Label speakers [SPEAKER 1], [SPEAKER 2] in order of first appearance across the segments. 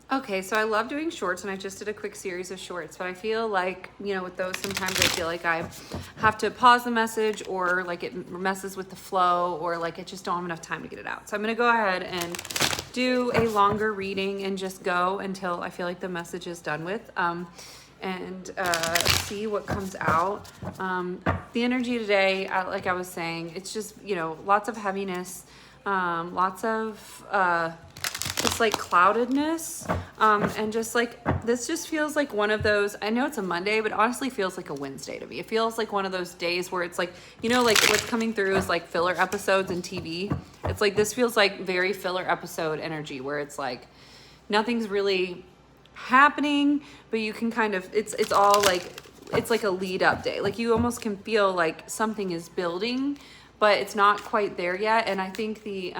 [SPEAKER 1] Okay, so I love doing shorts, and I just did a quick series of shorts, but I feel like, you know, with those, sometimes I feel like I have to pause the message, or like it messes with the flow, or like I just don't have enough time to get it out. So I'm going to go ahead and do a longer reading and just go until I feel like the message is done with, and see what comes out. The energy today, like I was saying, it's just, you know, lots of heaviness, lots of just like cloudedness, and just like, this just feels like one of those, I know it's a Monday, but honestly feels like a Wednesday to me. It feels like one of those days where it's like, you know, like what's coming through is like filler episodes in TV. It's like, this feels like very filler episode energy, where it's like nothing's really happening, but you can kind of, it's all like, it's like a lead up day. Like you almost can feel like something is building, but it's not quite there yet. And I think the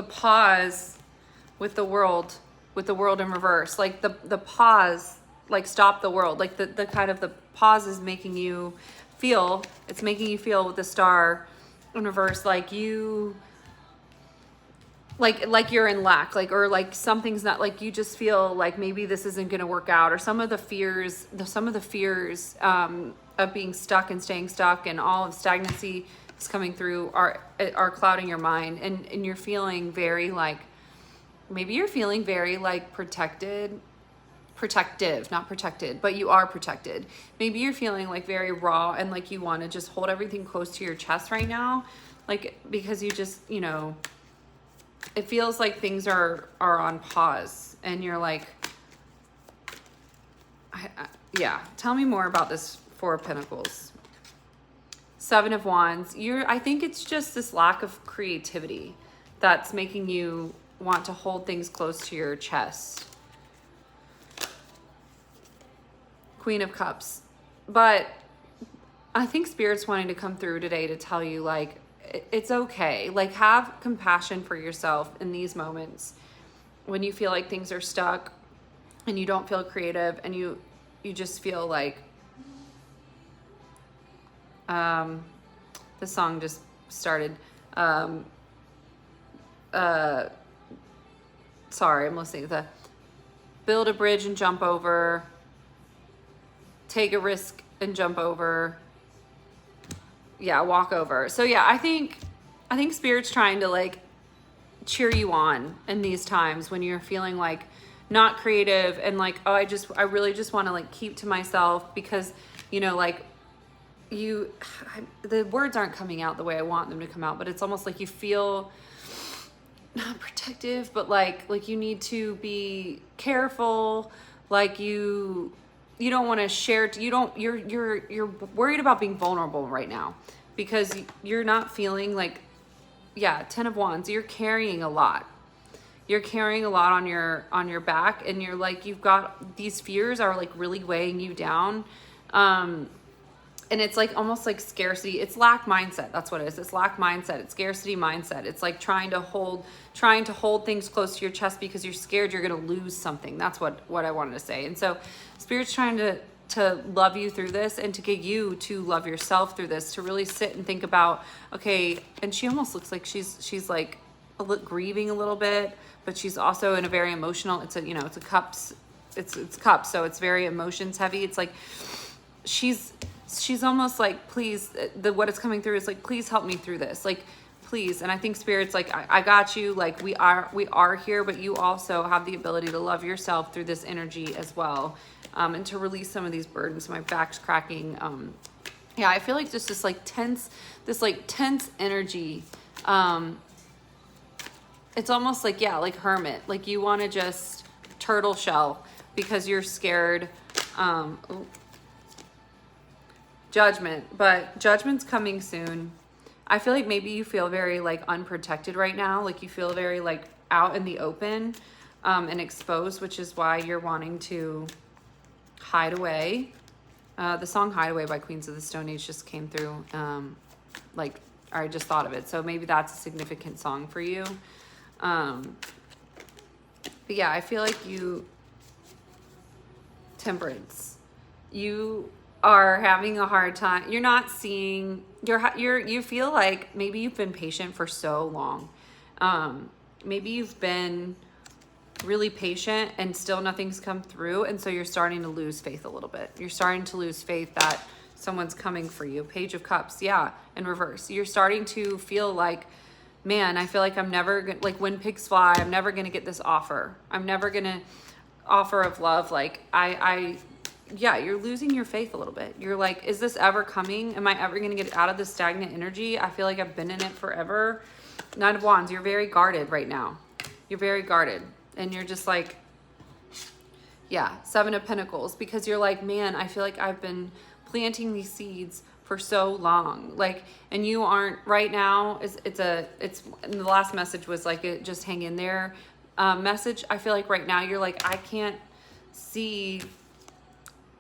[SPEAKER 1] pause with the world in reverse, like the pause, like stop the world, like the kind of the pause is making you feel, it's making you feel with the star in reverse, like you, like you're in lack, like, or like something's not, like you just feel like maybe this isn't going to work out, or some of the fears, of being stuck and staying stuck, and all of stagnancy is coming through, are clouding your mind, and you're feeling very like, maybe you're feeling very like protective, not protected, but you are protected. Maybe you're feeling like very raw, and like you want to just hold everything close to your chest right now, like, because you just, you know, it feels like things are on pause, and you're like, yeah, tell me more about this Four of Pentacles. Seven of Wands. I think it's just this lack of creativity that's making you want to hold things close to your chest. Queen of Cups. But I think Spirit's wanting to come through today to tell you, like, it's okay. Like, have compassion for yourself in these moments when you feel like things are stuck and you don't feel creative, and you just feel like, the song just started. Sorry, I'm listening to the build a bridge and jump over, take a risk and jump over. Yeah, walk over. So yeah, I think Spirit's trying to like cheer you on in these times when you're feeling like not creative, and like, oh, I really just want to like keep to myself, because, you know, like the words aren't coming out the way I want them to come out, but it's almost like you feel not protective, but like you need to be careful, like you don't want to share, you're worried about being vulnerable right now, because you're not feeling like, yeah, 10 of Wands, you're carrying a lot. You're carrying a lot on your back, and you're like, you've got these fears are like really weighing you down. And it's like almost like scarcity. It's lack mindset. That's what it is. It's lack mindset. It's scarcity mindset. It's like trying to hold things close to your chest because you're scared you're going to lose something. That's what I wanted to say. And so Spirit's trying to love you through this, and to get you to love yourself through this, to really sit and think about, okay, and she almost looks like she's like grieving a little bit, but she's also in a very emotional, it's a cups, it's cups. So it's very emotions heavy. It's like, she's almost like, please, what is coming through is like, please help me through this, like, please. And I think Spirit's like, I got you, like, we are here, but you also have the ability to love yourself through this energy as well, and to release some of these burdens. My back's cracking. Yeah, I feel like just this tense energy. It's almost like, yeah, like hermit, like you want to just turtle shell because you're scared. Judgment, but Judgment's coming soon. I feel like maybe you feel very like unprotected right now, like you feel very like out in the open, and exposed, which is why you're wanting to hide away. The song Hide Away by Queens of the Stone Age just came through, I just thought of it, so maybe that's a significant song for you. But yeah, I feel like Temperance, you are having a hard time. You're not seeing, you feel like maybe you've been patient for so long. Maybe you've been really patient and still nothing's come through. And so you're starting to lose faith a little bit. You're starting to lose faith that someone's coming for you. Page of Cups, yeah, in reverse. You're starting to feel like, man, I feel like I'm never gonna, like when pigs fly, I'm never gonna get this offer. I'm never gonna offer of love. Like yeah, you're losing your faith a little bit. You're like, is this ever coming? Am I ever gonna get out of this stagnant energy? I feel like I've been in it forever. Nine of Wands, you're very guarded right now. You're very guarded. And you're just like, yeah, Seven of Pentacles, because you're like, man, I feel like I've been planting these seeds for so long. Like, and you aren't right now. It's and the last message was like, just hang in there message. I feel like right now you're like, I can't see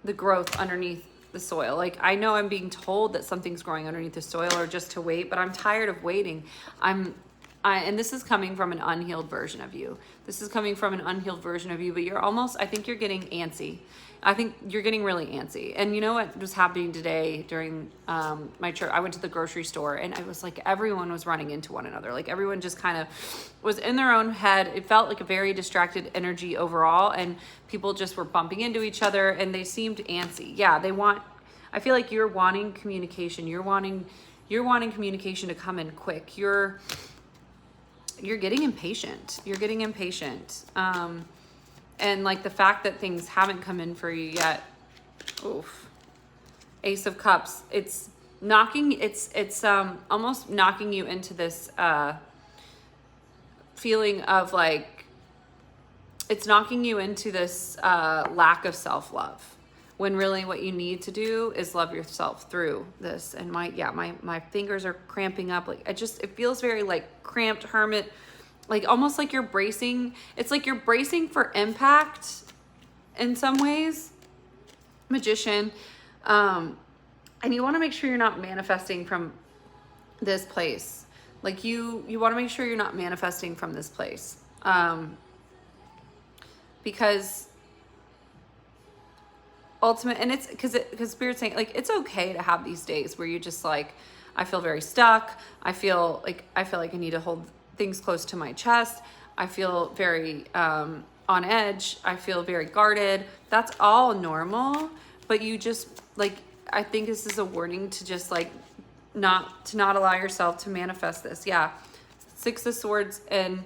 [SPEAKER 1] the growth underneath the soil. Like, I know I'm being told that something's growing underneath the soil or just to wait, but I'm tired of waiting. And this is coming from an unhealed version of you. This is coming from an unhealed version of you, but you're almost, I think you're getting antsy. I think you're getting really antsy. And you know what was happening today during my trip? I went to the grocery store and it was like everyone was running into one another. Like everyone just kind of was in their own head. It felt like a very distracted energy overall, and people just were bumping into each other and they seemed antsy. Yeah, I feel like you're wanting communication. You're wanting communication to come in quick. You're getting impatient. You're getting impatient. And like the fact that things haven't come in for you yet. Oof. Ace of Cups. It's almost knocking you into this feeling of like, it's knocking you into this lack of self-love, when really what you need to do is love yourself through this. And my fingers are cramping up. Like it feels very like cramped hermit, like almost like you're bracing. It's like you're bracing for impact in some ways. Magician. And you want to make sure you're not manifesting from this place. Like you want to make sure you're not manifesting from this place. Because ultimate, and it's because Spirit's saying like it's okay to have these days where you just like, I feel very stuck. I feel like I need to hold things close to my chest. I feel very on edge. I feel very guarded. That's all normal, but you just like, I think this is a warning to just like not allow yourself to manifest this. Yeah. Six of Swords and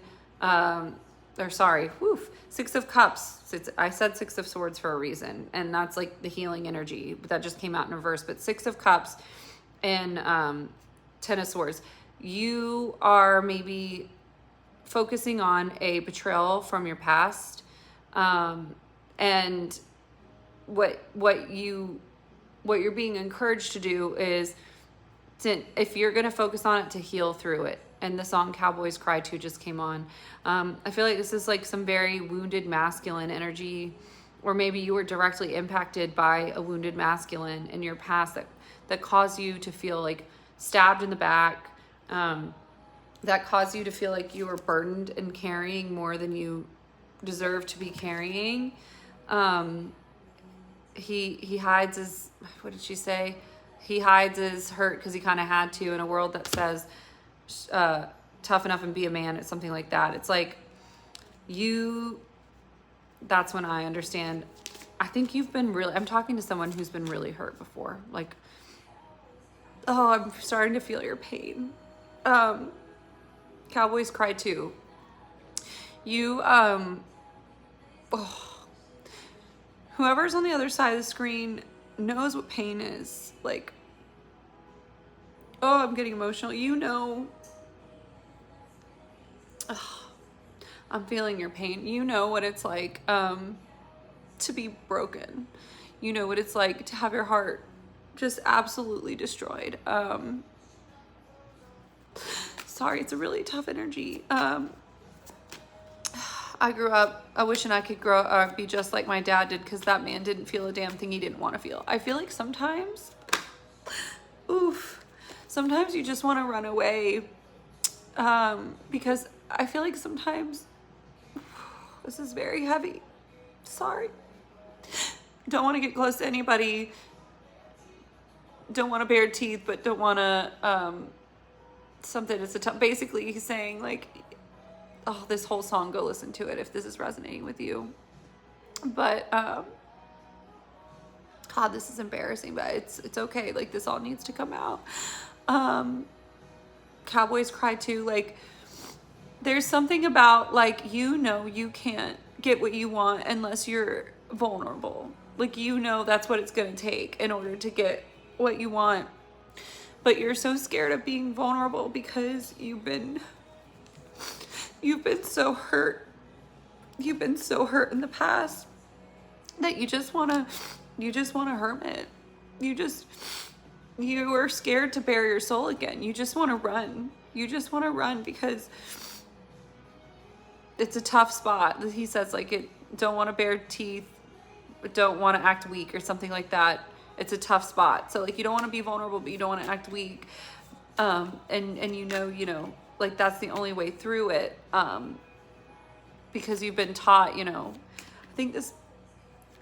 [SPEAKER 1] Six of Cups. I said Six of Swords for a reason, and that's like the healing energy, but that just came out in reverse. But Six of Cups and Ten of Swords. You are maybe focusing on a betrayal from your past, and what you're being encouraged to do is if you're going to focus on it, to heal through it. And the song Cowboys Cry Too just came on. I feel like this is like some very wounded masculine energy, or maybe you were directly impacted by a wounded masculine in your past that caused you to feel like stabbed in the back, that caused you to feel like you were burdened and carrying more than you deserve to be carrying. He hides his, what did she say? He hides his hurt because he kind of had to, in a world that says, tough enough and be a man. It's something like that. It's like that's when I understand. I think I'm talking to someone who's been really hurt before. Like, oh, I'm starting to feel your pain. Cowboys Cry Too. Whoever's on the other side of the screen knows what pain is. Like, oh, I'm getting emotional. I'm feeling your pain. You know what it's like to be broken. You know what it's like to have your heart just absolutely destroyed. Sorry, it's a really tough energy. I grew up, I wishing I could be just like my dad did, because that man didn't feel a damn thing he didn't want to feel. I feel like sometimes you just want to run away, because I feel like sometimes this is very heavy. Sorry. Don't want to get close to anybody. Don't want to bare teeth, but don't want to, something. It's basically he's saying like, oh, this whole song, go listen to it if this is resonating with you. But God, this is embarrassing, but it's okay. Like, this all needs to come out. Cowboys Cry too. Like, there's something about, like, you can't get what you want unless you're vulnerable. Like, that's what it's going to take in order to get what you want. But you're so scared of being vulnerable because you've been so hurt. You've been so hurt in the past that you just want to hermit. You are scared to bare your soul again. You just want to run. You just want to run because it's a tough spot. He says, like, don't want to bare teeth, don't want to act weak or something like that. It's a tough spot. So, like, you don't want to be vulnerable, but you don't want to act weak. And like, that's the only way through it. Because you've been taught, I think this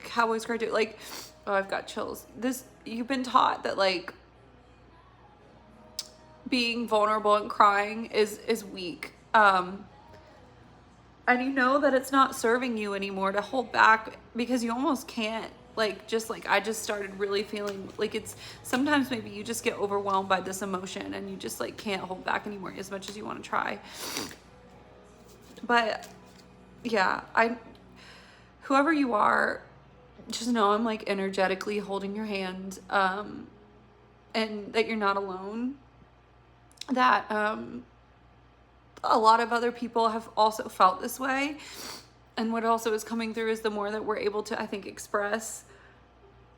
[SPEAKER 1] Cowboys Cry too, like, oh, I've got chills. You've been taught that, like, being vulnerable and crying is weak. And that it's not serving you anymore to hold back, because you almost can't. Like, I just started really feeling like it's sometimes maybe you just get overwhelmed by this emotion and you just, like, can't hold back anymore as much as you want to try. But yeah, whoever you are, just know I'm, like, energetically holding your hand, and that you're not alone. That a lot of other people have also felt this way. And what also is coming through is the more that we're able to, I think, express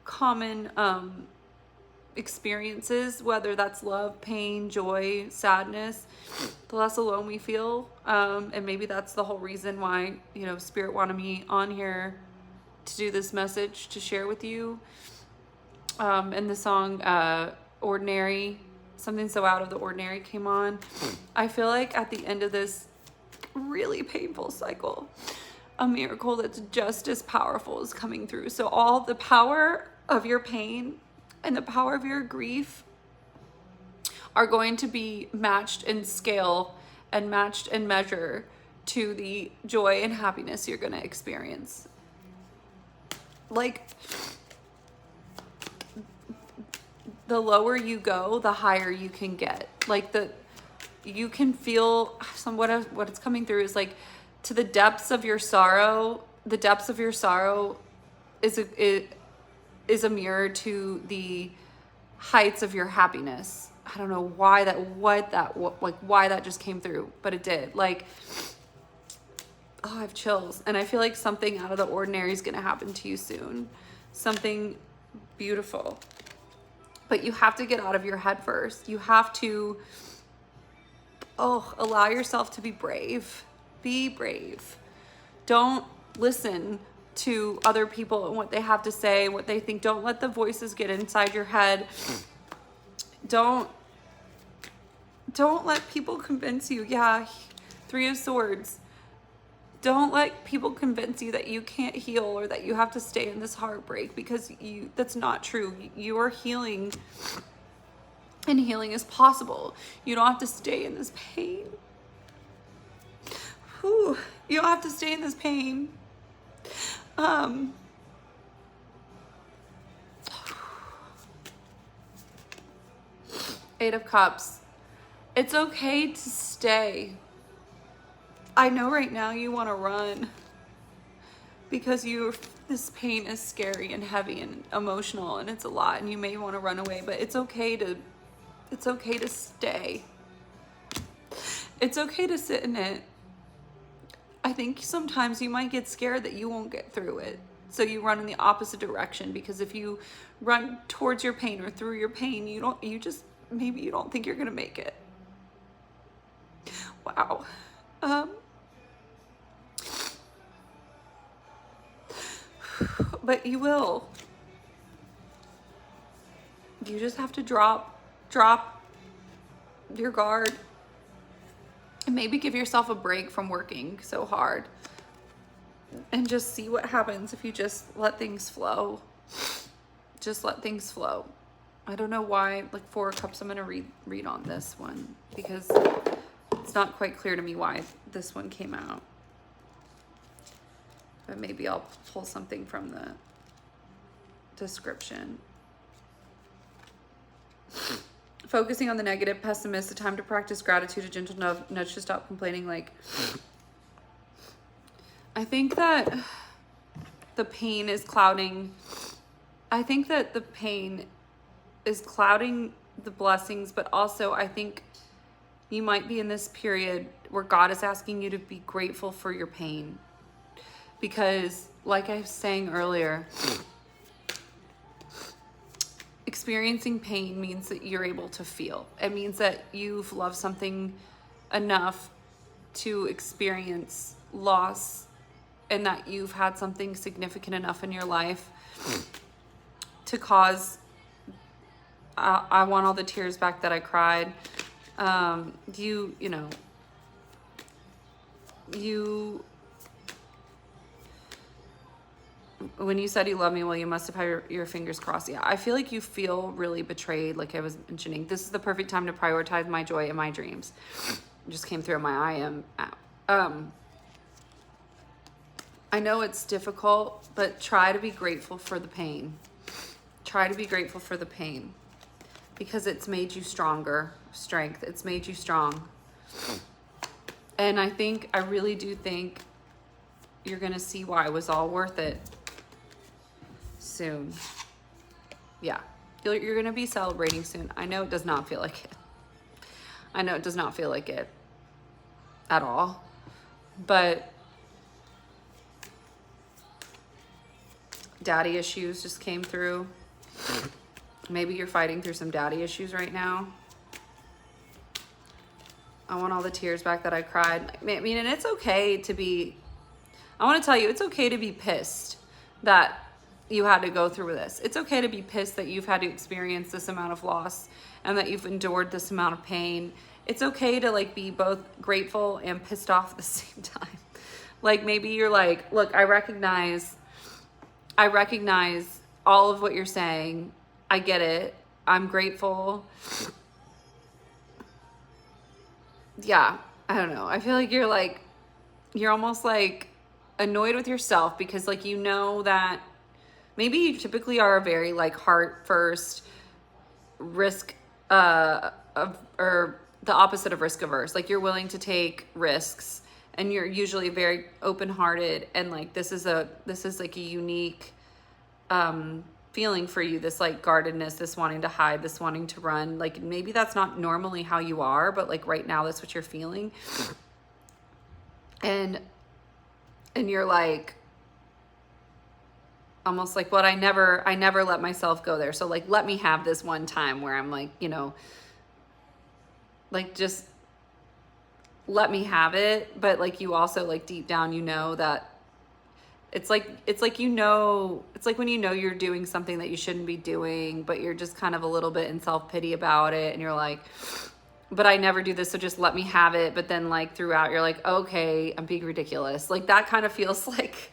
[SPEAKER 1] common experiences, whether that's love, pain, joy, sadness, the less alone we feel. And maybe that's the whole reason why, Spirit wanted me on here to do this message, to share with you. And the song Ordinary, Something So Out of the Ordinary came on. I feel like at the end of this really painful cycle, a miracle that's just as powerful is coming through. So all the power of your pain and the power of your grief are going to be matched in scale and matched in measure to the joy and happiness you're going to experience. Like, the lower you go, the higher you can get. Like, you can feel what it's coming through is, like, to the depths of your sorrow. The depths of your sorrow is a mirror to the heights of your happiness. I don't know why that just came through, but it did. Like, oh, I have chills. And I feel like something out of the ordinary is going to happen to you soon. Something beautiful. But you have to get out of your head first. You have to, allow yourself to be brave. Be brave. Don't listen to other people and what they have to say, what they think. Don't let the voices get inside your head. Don't let people convince you. Yeah, Three of Swords. Don't let people convince you that you can't heal or that you have to stay in this heartbreak, because that's not true. You are healing, and healing is possible. You don't have to stay in this pain. You don't have to stay in this pain. Eight of Cups. It's okay to stay. I know right now you want to run because this pain is scary and heavy and emotional, and it's a lot, and you may want to run away, but it's okay to stay. It's okay to sit in it. I think sometimes you might get scared that you won't get through it. So you run in the opposite direction, because if you run towards your pain or through your pain, maybe you don't think you're going to make it. Wow. But you will. You just have to drop your guard and maybe give yourself a break from working so hard, and just see what happens if you just let things flow. Just let things flow. I don't know why, like, Four of Cups, I'm going to read on this one because It's not quite clear to me why this one came out. But maybe I'll pull something from the description. Focusing on the negative, pessimist, a time to practice gratitude, a gentle nudge to stop complaining. Like, I think that the pain is clouding. I think that the pain is clouding the blessings, but also I think you might be in this period where God is asking you to be grateful for your pain. Because, like I was saying earlier, experiencing pain means that you're able to feel. It means that you've loved something enough to experience loss, and that you've had something significant enough in your life to cause, I want all the tears back that I cried. When you said you love me, well, you must have had your fingers crossed. Yeah, I feel like you feel really betrayed, like I was mentioning. This is the perfect time to prioritize my joy and my dreams. It just came through on my I am app. I know it's difficult, but try to be grateful for the pain. Try to be grateful for the pain, because it's made you stronger. Strength. It's made you strong. And I really do think you're going to see why it was all worth it soon. Yeah. You're going to be celebrating soon. I know it does not feel like it. I know it does not feel like it at all. But daddy issues just came through. Maybe you're fighting through some daddy issues right now. I want all the tears back that I cried. I mean, and it's okay to be, I want to tell you, it's okay to be pissed that you had to go through this. It's okay to be pissed that you've had to experience this amount of loss and that you've endured this amount of pain. It's okay to like be both grateful and pissed off at the same time. Like maybe you're like, look, I recognize all of what you're saying. I get it. I'm grateful. Yeah, I don't know. I feel like you're almost like annoyed with yourself because like you know that maybe you typically are a very like heart first, risk or the opposite of risk averse. Like you're willing to take risks and you're usually very open-hearted, and like this is like a unique feeling for you, this like guardedness, this wanting to hide, this wanting to run. Like maybe that's not normally how you are, but like right now that's what you're feeling. And you're like almost like, what, I never let myself go there. So like let me have this one time where I'm like, you know, like just let me have it. But like you also like deep down you know that it's like when you know you're doing something that you shouldn't be doing, but you're just kind of a little bit in self-pity about it, and you're like, but I never do this, so just let me have it. But then like throughout you're like, okay, I'm being ridiculous. Like that kind of feels like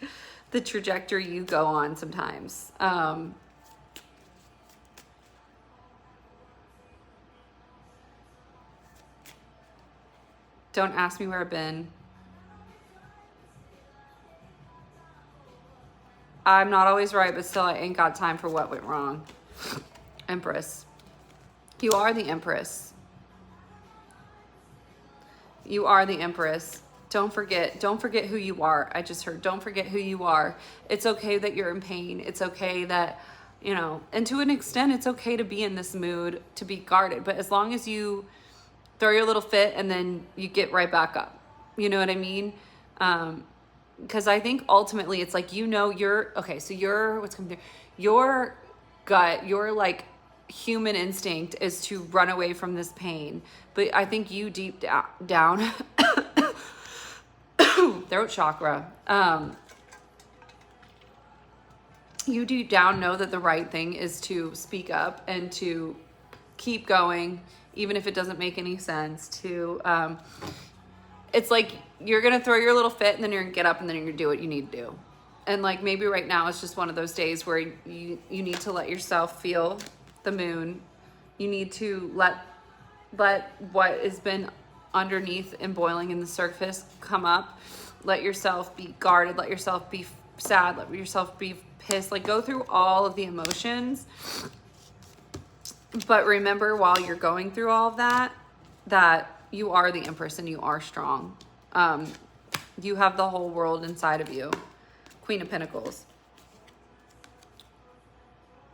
[SPEAKER 1] the trajectory you go on sometimes. Don't ask me where I've been. I'm not always right, but still I ain't got time for what went wrong. Empress. You are the Empress. You are the Empress. Don't forget who you are. I just heard, don't forget who you are. It's okay that you're in pain. It's okay that, you know, and to an extent, it's okay to be in this mood, to be guarded. But as long as you throw your little fit and then you get right back up, you know what I mean? Because I think ultimately it's like, you know, what's coming through, your gut, your like human instinct is to run away from this pain. But I think you deep down, throat chakra, you deep down know that the right thing is to speak up and to keep going, even if it doesn't make any sense. It's like you're gonna throw your little fit and then you're gonna get up and then you're gonna do what you need to do. And like maybe right now it's just one of those days where you need to let yourself feel the moon. You need to let what has been underneath and boiling in the surface come up. Let yourself be guarded. Let yourself be sad. Let yourself be pissed. Like, go through all of the emotions. But remember, while you're going through all of that, that you are the Empress and you are strong. You have the whole world inside of you. Queen of Pentacles.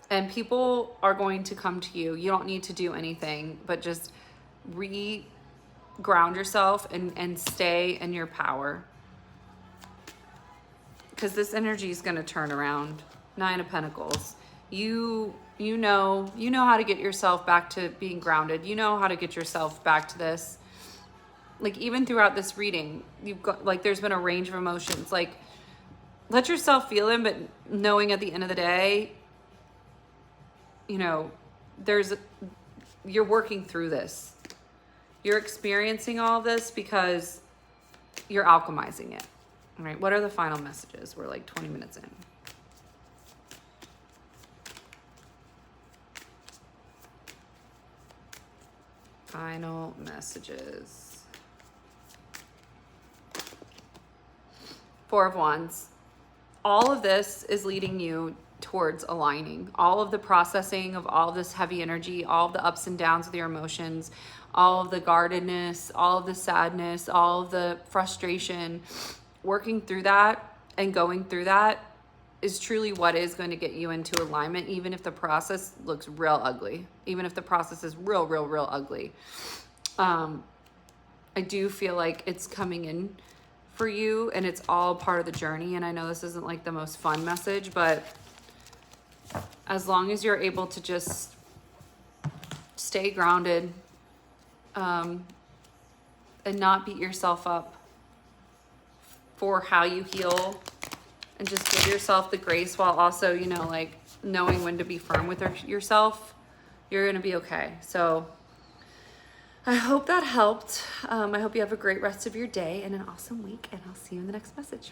[SPEAKER 1] And people are going to come to you. You don't need to do anything, but just ground yourself and stay in your power. Because this energy is going to turn around. 9 of Pentacles. You know how to get yourself back to being grounded. You know how to get yourself back to this. Like, even throughout this reading, you've got, like, there's been a range of emotions. Like, let yourself feel them, but knowing at the end of the day, you know, you're working through this. You're experiencing all this because you're alchemizing it. All right, what are the final messages? We're like 20 minutes in. Final messages. 4 of Wands. All of this is leading you towards aligning. All of the processing of all of this heavy energy, all of the ups and downs of your emotions, all of the guardedness, all of the sadness, all of the frustration, working through that and going through that is truly what is going to get you into alignment, even if the process looks real ugly, even if the process is real ugly. I do feel like it's coming in for you and it's all part of the journey. And I know this isn't like the most fun message, but as long as you're able to just stay grounded, and not beat yourself up for how you heal, and just give yourself the grace while also, you know, like knowing when to be firm with yourself, you're going to be okay. So I hope that helped. I hope you have a great rest of your day and an awesome week, and I'll see you in the next message.